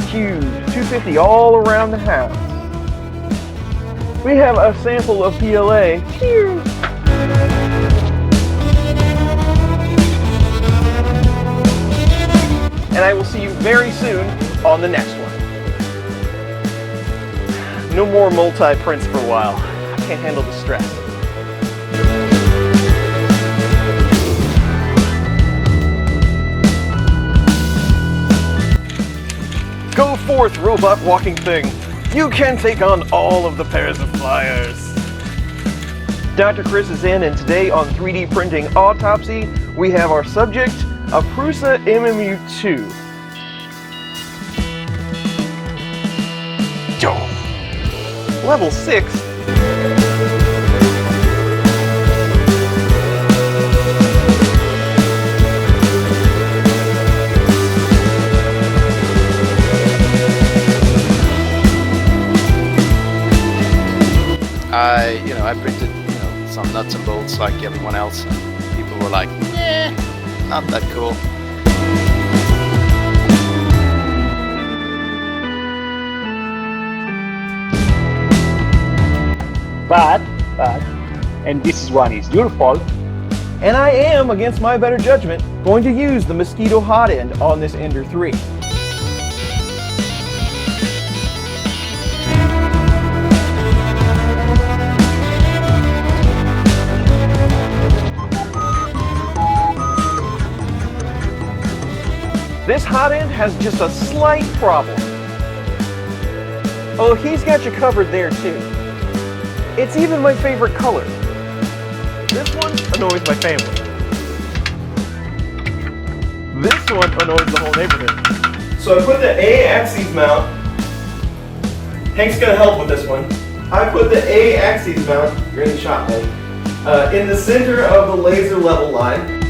Cubes, 250 all around the house. We have a sample of PLA. Cheers! And I will see you very soon on the next one. No more multi-prints for a while. I can't handle the stress. Go forth, robot walking thing. You can take on all of the pairs of flyers. Dr. Chris is in, and today on 3D Printing Autopsy, we have our subject, a Prusa MMU2. Yo. Level 6? I printed, some nuts and bolts like everyone else, and people were like, "Eh, not that cool." But, and this one is your fault. And I am, against my better judgment, going to use the Mosquito hot end on this Ender 3. This hot end has just a slight problem. Oh, he's got you covered there too. It's even my favorite color. This one annoys my family. This one annoys the whole neighborhood. So I put the A-axis mount. Hank's gonna help with this one. I put the A-axis mount, you're in the shot, Hank, in the center of the laser level line.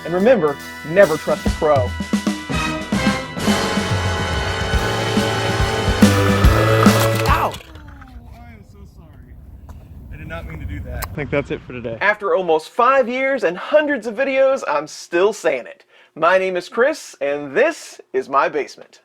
And remember, never trust a pro. Ow! I am so sorry. I did not mean to do that. I think that's it for today. After almost 5 years and hundreds of videos, I'm still saying it. My name is Chris, and this is my basement.